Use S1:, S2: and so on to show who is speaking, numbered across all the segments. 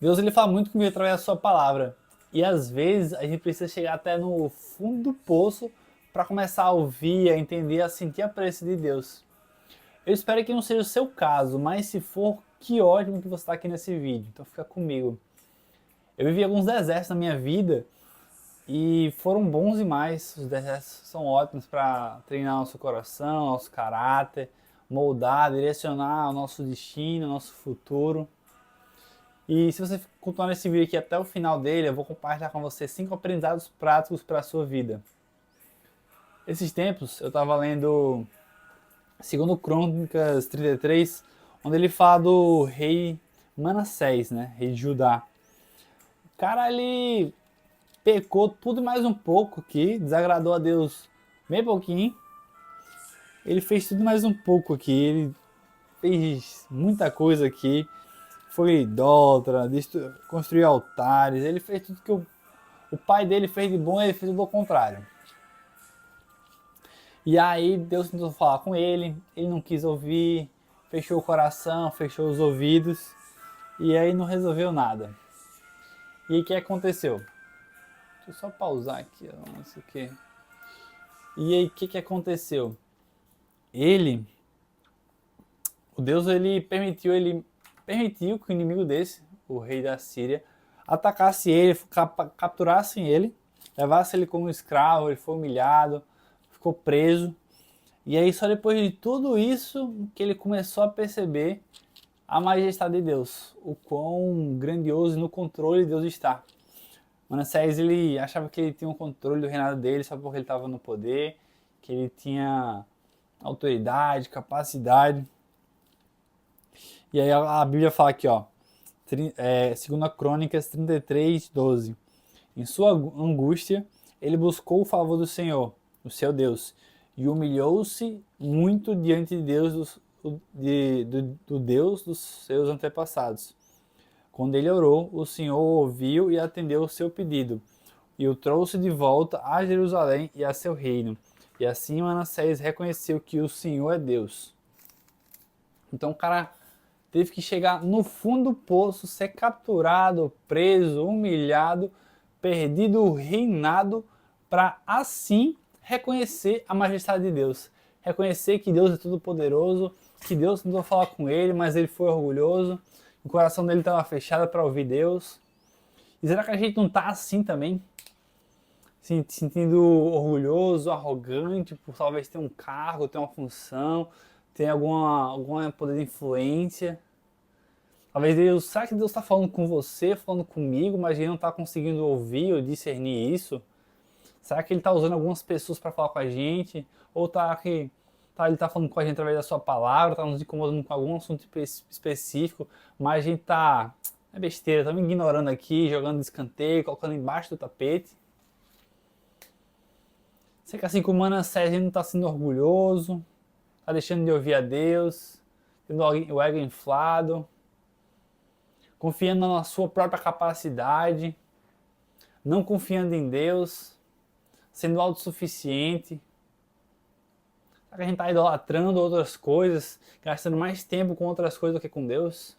S1: Deus ele fala muito comigo através da sua palavra. E às vezes a gente precisa chegar até no fundo do poço para começar a ouvir, a entender, a sentir a presença de Deus. Eu espero que não seja o seu caso, mas se for, que ótimo que você está aqui nesse vídeo. Então fica comigo. Eu vivi alguns desertos na minha vida e foram bons demais. Os desertos são ótimos para treinar nosso coração, nosso caráter, moldar, direcionar o nosso destino, o nosso futuro. E se você continuar nesse vídeo aqui até o final dele, eu vou compartilhar com você 5 aprendizados práticos para a sua vida. Esses tempos eu estava lendo segundo Crônicas 33, onde ele fala do rei Manassés, né? Rei de Judá. O cara, ele pecou tudo e mais um pouco aqui, desagradou a Deus bem pouquinho. Ele fez tudo mais um pouco aqui, ele fez muita coisa aqui. Foi idólatra, construiu altares, ele fez tudo que o pai dele fez de bom, ele fez tudo ao contrário. E aí Deus tentou falar com ele não quis ouvir, fechou o coração, fechou os ouvidos, e aí não resolveu nada. E aí o que aconteceu? Deixa eu só pausar aqui, não sei o que. E aí o que aconteceu? O Deus ele permitiu que o inimigo desse, o rei da Síria, atacasse ele, capturasse ele, levasse ele como escravo, ele foi humilhado, ficou preso. E aí só depois de tudo isso que ele começou a perceber a majestade de Deus, o quão grandioso e no controle Deus está. Manassés ele achava que ele tinha o controle do reinado dele só porque ele estava no poder, que ele tinha autoridade, capacidade. E aí a Bíblia fala aqui, ó, 2 Crônicas 33, 12. Em sua angústia, ele buscou o favor do Senhor, o seu Deus, e humilhou-se muito diante de Deus, do Deus dos seus antepassados. Quando ele orou, o Senhor ouviu e atendeu o seu pedido, e o trouxe de volta a Jerusalém e a seu reino. E assim Manassés reconheceu que o Senhor é Deus. Então o cara teve que chegar no fundo do poço, ser capturado, preso, humilhado, perdido o reinado, para assim reconhecer a majestade de Deus. Reconhecer que Deus é todo poderoso, que Deus tentou falar com ele, mas ele foi orgulhoso, o coração dele estava fechado para ouvir Deus. E será que a gente não está assim também? Se sentindo orgulhoso, arrogante, por talvez ter um cargo, ter uma função, ter algum poder de influência. Talvez Deus, será que Deus está falando com você, falando comigo, mas ele não está conseguindo ouvir ou discernir isso? Será que ele está usando algumas pessoas para falar com a gente? Ou ele está falando com a gente através da sua palavra, está nos incomodando com algum assunto específico, mas a gente está, é besteira, estamos ignorando aqui, jogando de escanteio, colocando embaixo do tapete. Será que assim como Manassés a gente não está sendo orgulhoso, está deixando de ouvir a Deus, tendo o ego inflado, confiando na sua própria capacidade, não confiando em Deus, sendo autossuficiente? Será que a gente está idolatrando outras coisas, gastando mais tempo com outras coisas do que com Deus?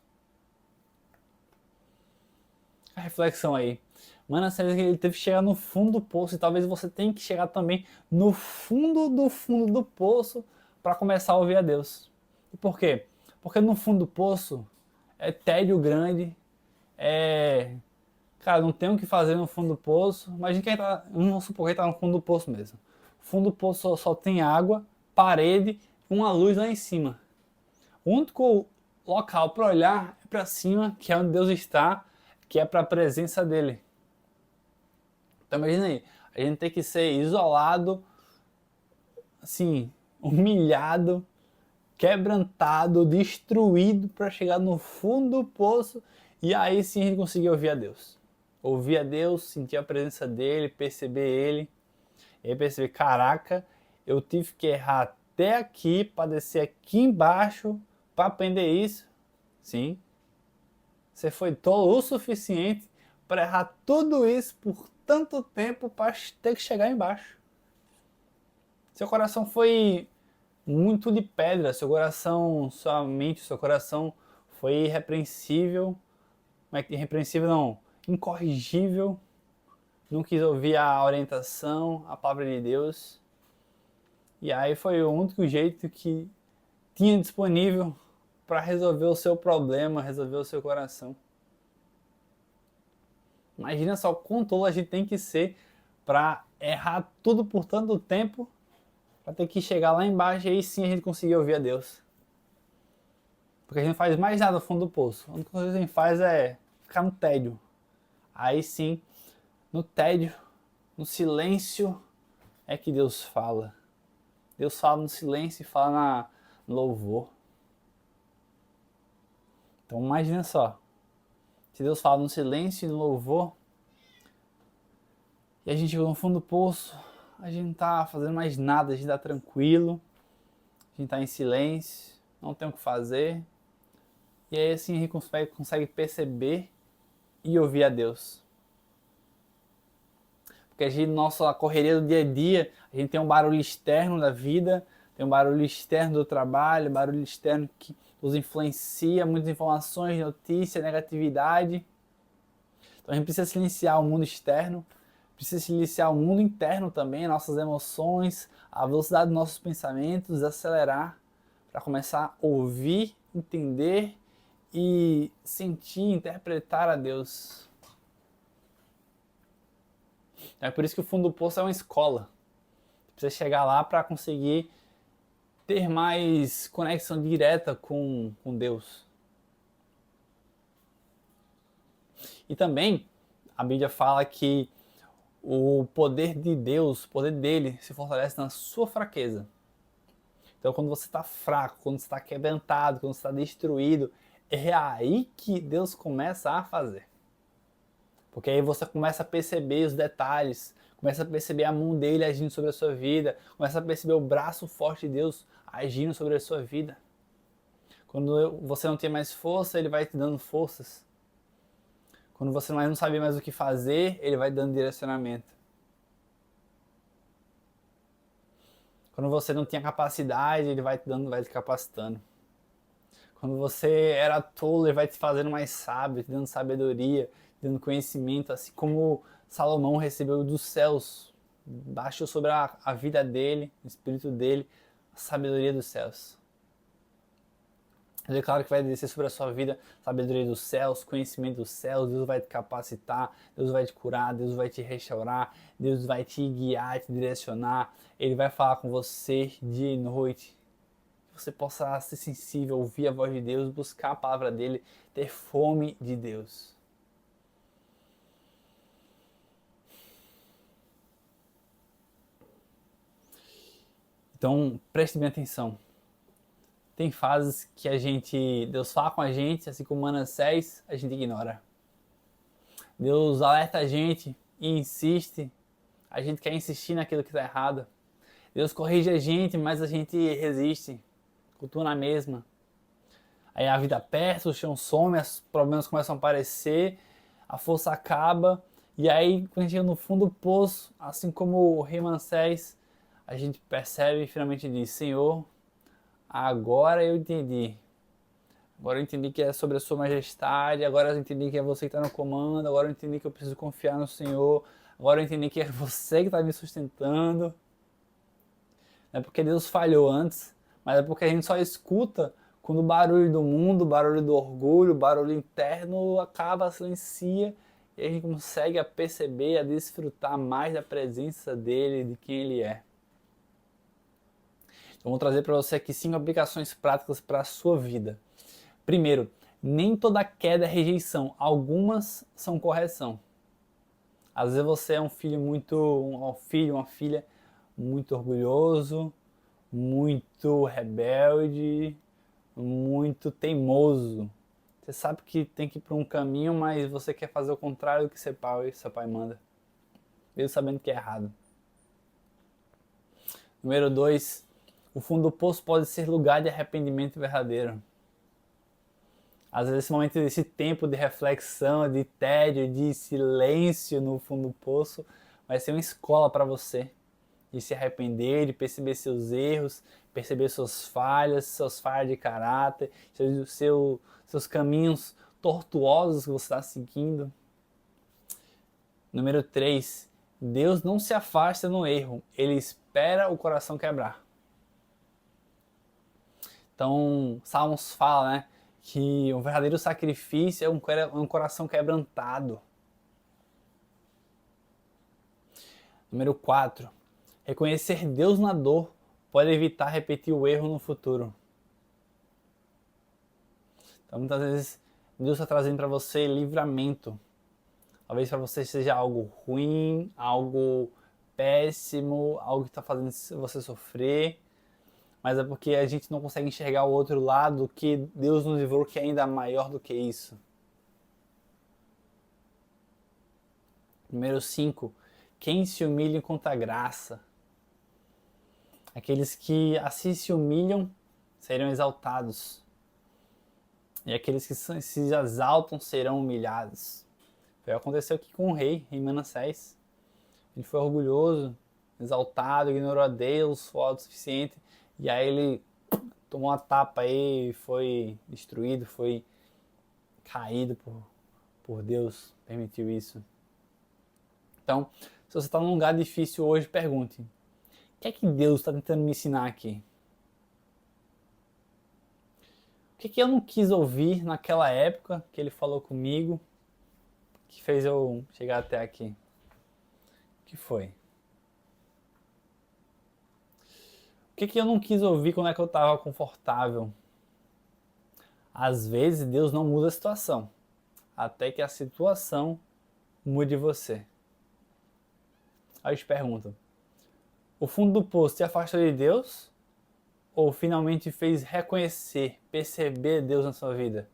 S1: A reflexão aí. Manassés ele teve que chegar no fundo do poço, e talvez você tenha que chegar também no fundo do poço para começar a ouvir a Deus. E por quê? Porque no fundo do poço é tédio grande, cara, não tem o que fazer no fundo do poço. Imagina quem tá, vamos supor que tá no fundo do poço mesmo. O fundo do poço só tem água, parede, uma luz lá em cima. O único local para olhar é para cima, que é onde Deus está, que é para a presença dele. Então imagina aí, a gente tem que ser isolado, assim, humilhado, quebrantado, destruído para chegar no fundo do poço e aí sim a gente conseguir ouvir a Deus. Ouvir a Deus, sentir a presença dele, perceber ele. E aí perceber, caraca, eu tive que errar até aqui para descer aqui embaixo para aprender isso. Sim, você foi tolo o suficiente para errar tudo isso por tanto tempo para ter que chegar embaixo. Seu coração foi muito de pedra, seu coração, sua mente, seu coração foi irrepreensível, Como é que irrepreensível não? Incorrigível. Não quis ouvir a orientação, a palavra de Deus. E aí foi o único jeito que tinha disponível para resolver o seu problema, resolver o seu coração. Imagina só quão tolo a gente tem que ser para errar tudo por tanto tempo, para ter que chegar lá embaixo e aí sim a gente conseguir ouvir a Deus. Porque a gente não faz mais nada no fundo do poço. A única coisa que a gente faz é ficar no tédio. Aí sim, no tédio, no silêncio, é que Deus fala. Deus fala no silêncio e fala no louvor. Então imagina só, se Deus fala no silêncio e no louvor, e a gente chegou no fundo do poço, a gente não tá fazendo mais nada, a gente tá tranquilo, a gente tá em silêncio, não tem o que fazer, e aí assim a gente consegue perceber e ouvir a Deus. Porque a gente, nossa correria do dia a dia, a gente tem um barulho externo da vida, tem um barulho externo do trabalho, barulho externo que nos influencia, muitas informações, notícia, negatividade. Então a gente precisa silenciar o mundo externo, precisa silenciar o mundo interno também, nossas emoções, a velocidade dos nossos pensamentos, acelerar para começar a ouvir, entender e sentir, interpretar a Deus. É por isso que o fundo do poço é uma escola. Precisa chegar lá para conseguir ter mais conexão direta com Deus. E também a Bíblia fala que o poder de Deus, o poder dele se fortalece na sua fraqueza. Então quando você está fraco, quando você está quebrantado, quando você está destruído, é aí que Deus começa a fazer. Porque aí você começa a perceber os detalhes, começa a perceber a mão dele agindo sobre a sua vida, começa a perceber o braço forte de Deus agindo sobre a sua vida. Quando você não tem mais força, ele vai te dando forças. Quando você não sabe mais o que fazer, ele vai dando direcionamento. Quando você não tinha capacidade, ele vai te dando, vai te capacitando. Quando você era tolo, ele vai te fazendo mais sábio, te dando sabedoria, te dando conhecimento, assim como Salomão recebeu dos céus, baixou sobre a vida dele, o espírito dele, a sabedoria dos céus. É claro que vai descer sobre a sua vida sabedoria dos céus, conhecimento dos céus, Deus vai te capacitar, Deus vai te curar, Deus vai te restaurar, Deus vai te guiar, te direcionar, Ele vai falar com você dia e noite. Que você possa ser sensível, ouvir a voz de Deus, buscar a palavra dEle, ter fome de Deus. Então, preste bem atenção. Tem fases que Deus fala com a gente, assim como Manassés, a gente ignora. Deus alerta a gente e insiste, a gente quer insistir naquilo que está errado. Deus corrige a gente, mas a gente resiste, continua na mesma. Aí a vida aperta, o chão some, os problemas começam a aparecer, a força acaba, e aí quando a gente chega no fundo do poço, assim como o rei Manassés, a gente percebe e finalmente diz: Senhor, agora eu entendi. Agora eu entendi que é sobre a sua majestade, agora eu entendi que é você que está no comando, agora eu entendi que eu preciso confiar no Senhor, agora eu entendi que é você que está me sustentando. Não é porque Deus falhou antes, mas é porque a gente só escuta quando o barulho do mundo, o barulho do orgulho, o barulho interno acaba, silencia, e a gente consegue a perceber, a desfrutar mais da presença dele, de quem ele é. Então, vou trazer para você aqui 5 aplicações práticas para a sua vida. Primeiro, nem toda queda é rejeição, algumas são correção. Às vezes você é um filho, uma filha muito orgulhoso, muito rebelde, muito teimoso. Você sabe que tem que ir para um caminho, mas você quer fazer o contrário do que seu pai manda, mesmo sabendo que é errado. Número 2, o fundo do poço pode ser lugar de arrependimento verdadeiro. Às vezes esse momento, esse tempo de reflexão, de tédio, de silêncio no fundo do poço vai ser uma escola para você de se arrepender, de perceber seus erros, perceber suas falhas de caráter, seus caminhos tortuosos que você está seguindo. Número 3, Deus não se afasta no erro, Ele espera o coração quebrar. Então, Salmos fala, né, que o verdadeiro sacrifício é um coração quebrantado. Número 4, reconhecer Deus na dor pode evitar repetir o erro no futuro. Então, muitas vezes, Deus está trazendo para você livramento. Talvez para você seja algo ruim, algo péssimo, algo que está fazendo você sofrer. Mas é porque a gente não consegue enxergar o outro lado que Deus nos livrou, que é ainda maior do que isso. Número 5. Quem se humilha encontra graça. Aqueles que assim se humilham serão exaltados. E aqueles que se exaltam serão humilhados. Foi o que aconteceu aqui com o rei Manassés. Ele foi orgulhoso, exaltado, ignorou a Deus, foi autossuficiente. E aí ele tomou uma tapa aí, foi destruído, foi caído por Deus, permitiu isso. Então, se você está num lugar difícil hoje, pergunte: o que é que Deus está tentando me ensinar aqui? O que é que eu não quis ouvir naquela época que ele falou comigo, que fez eu chegar até aqui? O que foi? O que eu não quis ouvir quando é que eu estava confortável? Às vezes Deus não muda a situação, até que a situação mude você. Aí eu te pergunto: o fundo do poço te afastou de Deus? Ou finalmente fez reconhecer, perceber Deus na sua vida?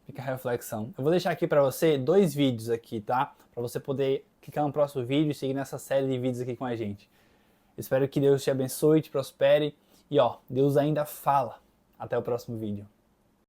S1: Fica a reflexão. Eu vou deixar aqui para você 2 vídeos aqui, tá? Para você poder clicar no próximo vídeo e seguir nessa série de vídeos aqui com a gente. Espero que Deus te abençoe, te prospere. E ó, Deus ainda fala. Até o próximo vídeo.